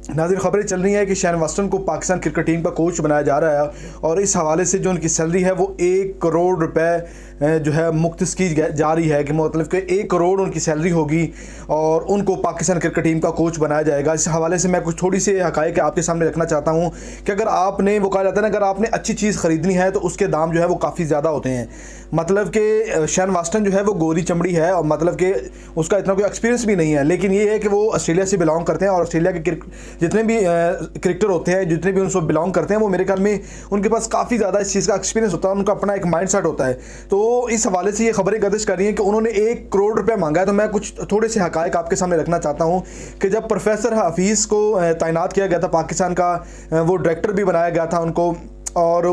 नाज़रीन, खबरें चल रही हैं कि शैन वास्टन को पाकिस्तान क्रिकेट टीम का कोच बनाया जा रहा है और इस हवाले से जो उनकी सैलरी है वो 1 करोड़ रुपए जो है मुख्तस की जा रही है कि मतलब कि 1 करोड़ उनकी सैलरी होगी और उनको पाकिस्तान क्रिकेट टीम का कोच बनाया जाएगा। इस हवाले से मैं कुछ थोड़ी सी हक़ाइक़ आपके सामने रखना चाहता हूँ कि अगर आपने, वो कहा जाता है ना, अगर आपने अच्छी चीज़ ख़रीदनी है तो उसके दाम जो है वो काफ़ी ज़्यादा होते हैं। मतलब कि शैन वास्टन जो है वो गोरी चमड़ी है और मतलब कि उसका इतना कोई एक्सपीरियंस भी नहीं है, लेकिन ये है कि वो ऑस्ट्रेलिया से बिलोंग करते हैं और ऑस्ट्रेलिया के जितने भी क्रिकेटर होते हैं, जितने भी उनसे बिलोंग करते हैं, वो मेरे ख्याल में उनके पास काफ़ी ज़्यादा इस चीज़ का एक्सपीरियंस होता है, उनका अपना एक माइंड सेट होता है। तो इस हवाले से ये खबरें गर्दिश कर रही हैं कि उन्होंने 1 करोड़ रुपये मांगा है। तो मैं कुछ थोड़े से हक़ाइक़ आपके सामने रखना चाहता हूँ कि जब प्रोफेसर हफीज़ को तैनात किया गया था, पाकिस्तान का वो डायरेक्टर भी बनाया गया था उनको, और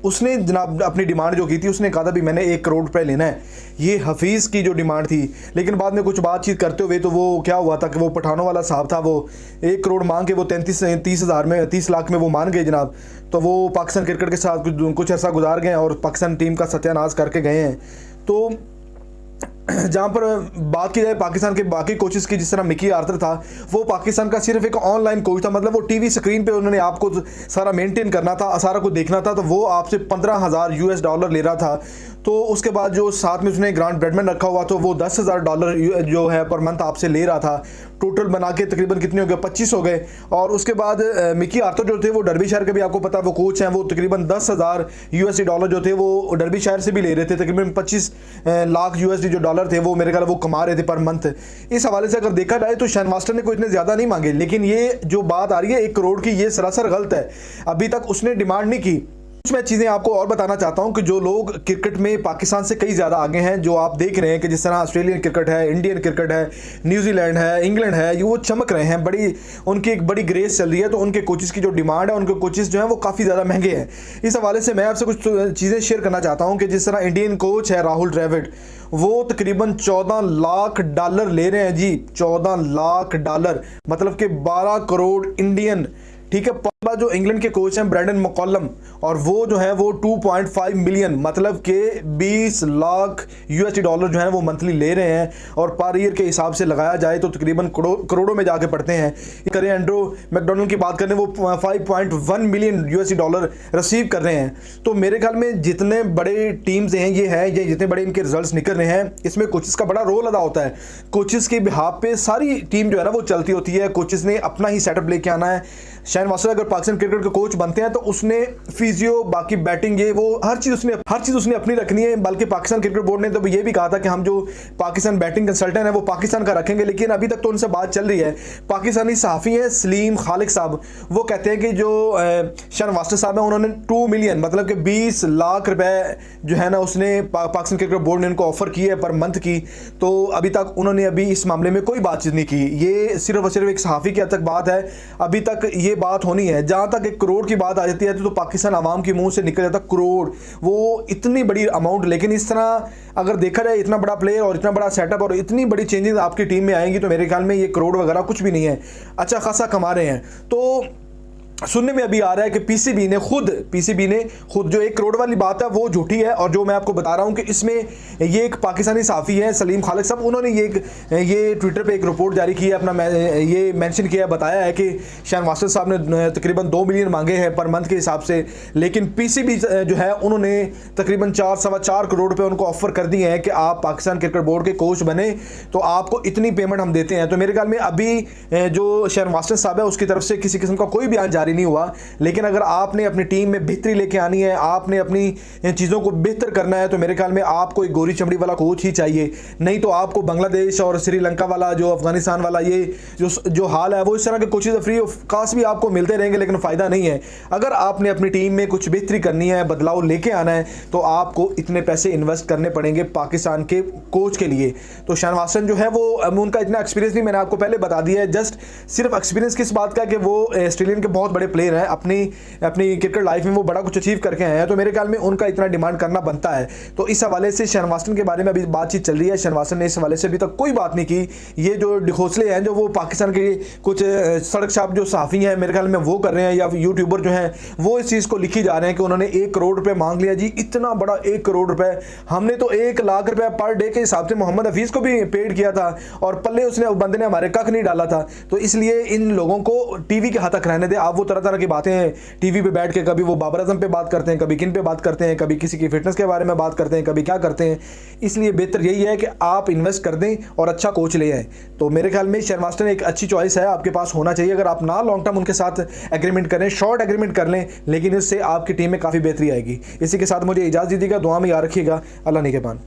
उसने जनाब अपनी डिमांड जो की थी, उसने कहा था भी मैंने 1 करोड़ रुपए लेना है। ये हफीज़ की जो डिमांड थी, लेकिन बाद में कुछ बातचीत करते हुए तो वो क्या हुआ था कि वो पठानों वाला साहब था, वो 1 करोड़ मांग के वो 30 लाख में वो मान गए जनाब। तो वो पाकिस्तान क्रिकेट के साथ कुछ अर्सा गुजार गए और पाकिस्तान टीम का सत्यानाश करके गए हैं। तो जहाँ पर बात की जाए पाकिस्तान के बाकी कोचेस की, जिस तरह मिकी आर्थर था, वो पाकिस्तान का सिर्फ एक ऑनलाइन कोच था, मतलब वो टीवी स्क्रीन पे उन्होंने आपको सारा मेंटेन करना था, सारा कुछ देखना था। तो वो आपसे $15,000 ले रहा था। तो उसके बाद जो साथ में उसने ग्रांट ब्रेडमैन रखा हुआ, तो वो $10,000 जो है पर मंथ आपसे ले रहा था। टोटल बना के तकरीबन कितने हो गए, 25 हो गए। और उसके बाद मिकी आर्थर जो थे वो डर्बीशायर के भी आपको पता है वो कोच हैं, वो तकरीबन $10,000 जो थे वो डर्बीशायर से भी ले रहे थे। तकरीबन 25 लाख USD जो डॉलर थे वो मेरे ख्याल वो कमा रहे थे पर मंथ। इस हवाले से अगर देखा जाए तो शैन वास्टन ने कोई इतने ज़्यादा नहीं मांगे, लेकिन ये जो बात आ रही है 1 करोड़ की, ये सरासर गलत है। अभी तक उसने डिमांड नहीं की। कुछ मैं चीज़ें आपको और बताना चाहता हूं कि जो लोग क्रिकेट में पाकिस्तान से कई ज़्यादा आगे हैं, जो आप देख रहे हैं कि जिस तरह ऑस्ट्रेलियन क्रिकेट है, इंडियन क्रिकेट है, न्यूजीलैंड है, इंग्लैंड है, ये वो चमक रहे हैं, बड़ी उनकी एक बड़ी ग्रेस चल रही है। तो उनके कोचेस की जो डिमांड है, उनके कोचेस जो हैं वो काफ़ी ज़्यादा महंगे हैं। इस हवाले से मैं आपसे कुछ चीज़ें शेयर करना चाहता हूँ कि जिस तरह इंडियन कोच है राहुल द्रविड़, वो तकरीबन $14 लाख ले रहे हैं जी, $14 लाख, मतलब कि 12 करोड़ इंडियन, ठीक है। जो इंग्लैंड के कोच हैं ब्रैंडन मैकलम, और वो जो है वो 2.5 मिलियन, मतलब के $20 लाख जो है वो मंथली ले रहे हैं। और पर ईयर के हिसाब से लगाया जाए तो तकरीबन करोड़ों में जाके पड़ते हैं। करें एंड्रो मैकडोनल्ड की बात करें, वो $5.1 मिलियन रिसीव कर रहे हैं। तो मेरे ख्याल में जितने बड़े टीम्स हैं ये जितने बड़े इनके रिजल्ट्स निकल रहे हैं, इसमें कोचेस का बड़ा रोल अदा होता है। कोचेस के बिहाफ पे सारी टीम जो है ना वो चलती होती है। कोचेस ने अपना ही सेटअप लेके आना है। शैन वास्टन अगर पाकिस्तान क्रिकेट के कोच बनते हैं तो उसने फिजियो, बाकी बैटिंग, ये वो हर चीज़ उसने अपनी रखनी है। बल्कि पाकिस्तान क्रिकेट बोर्ड ने तो ये भी कहा था कि हम जो पाकिस्तान बैटिंग कंसल्टेंट है वो पाकिस्तान का रखेंगे, लेकिन अभी तक तो उनसे बात चल रही है। पाकिस्तानी सहाफ़ी हैं सलीम खालिक साहब, वो कहते हैं कि जो शैन वास्टन साहब हैं उन्होंने 2 मिलियन, मतलब कि $20 लाख जो है ना उसने पाकिस्तान क्रिकेट बोर्ड ने उनको ऑफर की है पर मंथ की। तो अभी तक उन्होंने इस मामले में कोई बातचीत नहीं की। ये सिर्फ और सिर्फ एक सहाफ़ी की हद तक बात है। अभी तक ये बात होनी है। जहां तक 1 करोड़ की बात आ जाती है तो पाकिस्तान आवाम के मुंह से निकल जाता करोड़, वो इतनी बड़ी अमाउंट। लेकिन इस तरह अगर देखा जाए, इतना बड़ा प्लेयर और इतना बड़ा सेटअप और इतनी बड़ी चेंजेस आपकी टीम में आएंगी, तो मेरे ख्याल में ये करोड़ वगैरह कुछ भी नहीं है, अच्छा खासा कमा रहे हैं। तो सुनने में अभी आ रहा है कि पीसीबी ने खुद जो 1 करोड़ वाली बात है वो झूठी है। और जो मैं आपको बता रहा हूं कि इसमें ये एक पाकिस्तानी साफ़ी है सलीम खालिक साहब, उन्होंने ये ट्विटर पे एक रिपोर्ट जारी की है, अपना ये मेंशन किया, बताया है कि शैन वास्टन साहब ने तकरीबन 2 मिलियन मांगे हैं पर मंथ के हिसाब से, लेकिन पीसीबी जो है उन्होंने तकरीबन 4-4.25 करोड़ रुपये उनको ऑफर कर दिए हैं कि आप पाकिस्तान क्रिकेट बोर्ड के कोच बने तो आपको इतनी पेमेंट हम देते हैं। तो मेरे ख्याल में अभी जो शैन वास्टन साहब है उसकी तरफ से किसी किस्म का कोई बयान जारी नहीं हुआ। लेकिन अगर आपने अपनी टीम में बेहतरी लेके आनी है, आपने अपनी चीज़ों को बेहतर करना है, तो मेरे ख्याल में आपको एक गोरी चमड़ी वाला कोच ही चाहिए। नहीं तो आपको बांग्लादेश और श्रीलंका वाला, जो अफगानिस्तान वाला ये जो हाल है, वो इस तरह के कोचेज फ्री ऑफ कास्ट भी आपको मिलते रहेंगे, लेकिन फ़ायदा नहीं है। अगर आपने अपनी टीम में कुछ बेहतरी करनी है, बदलाव लेके आना है, तो आपको इतने पैसे इन्वेस्ट करने पड़ेंगे पाकिस्तान के कोच के लिए। तो शैन वास्टन जो है वो उनका इतना एक्सपीरियंस भी मैंने आपको पहले बता दिया है। जस्ट सिर्फ एक्सपीरियंस किस बात का कि वो ऑस्ट्रेलियन के बहुत बड़े प्लेयर हैं, अपनी अपनी क्रिकेट लाइफ में वो बड़ा कुछ अचीव करके आए हैं, तो मेरे ख्याल में उनका इतना डिमांड करना बनता है। तो इस हवाले से शहन वाटसन के बारे में अभी बातचीत चल रही है। शहन वाटसन ने इस हवाले से अभी तक कोई बात नहीं की। ये जो डिखोसले हैं जो वो पाकिस्तान के कुछ सड़क छाप जो सहाफ़ी हैं मेरे ख्याल में वो कर रहे हैं, या यूट्यूबर जो हैं वो इस चीज़ को लिखी जा रहे हैं कि उन्होंने 1 करोड़ रुपए मांग लिया। जी इतना बड़ा 1 करोड़ रुपए, हमने तो 1 लाख रुपए पर डे के हिसाब से मोहम्मद हफीज़ को भी पेड किया था और पल्ले उसने बंदे ने हमारे कख नहीं डाला था। तो इसलिए इन लोगों को टीवी के हद तक रहने दे। आप वो तरह तरह की बातें टीवी पे बैठ के कभी वो बाबर आजम पे बात करते हैं, कभी किन पे बात करते हैं, कभी किसी की फिटनेस के बारे में बात करते हैं, कभी क्या करते हैं। इसलिए बेहतर यही है कि आप इन्वेस्ट कर दें और अच्छा कोच ले आएँ। तो मेरे ख्याल में शहन वाटसन एक अच्छी चॉइस है, आपके पास होना चाहिए। अगर आप ना लॉन्ग टर्म उनके साथ एग्रीमेंट करें, शॉर्ट एग्रीमेंट कर लें, लेकिन इससे आपकी टीम में काफ़ी बेहतरी आएगी। इसी के साथ मुझे इजाज़त दीजिएगा, दुआ में याद रखिएगा। अल्लाह निगहबान।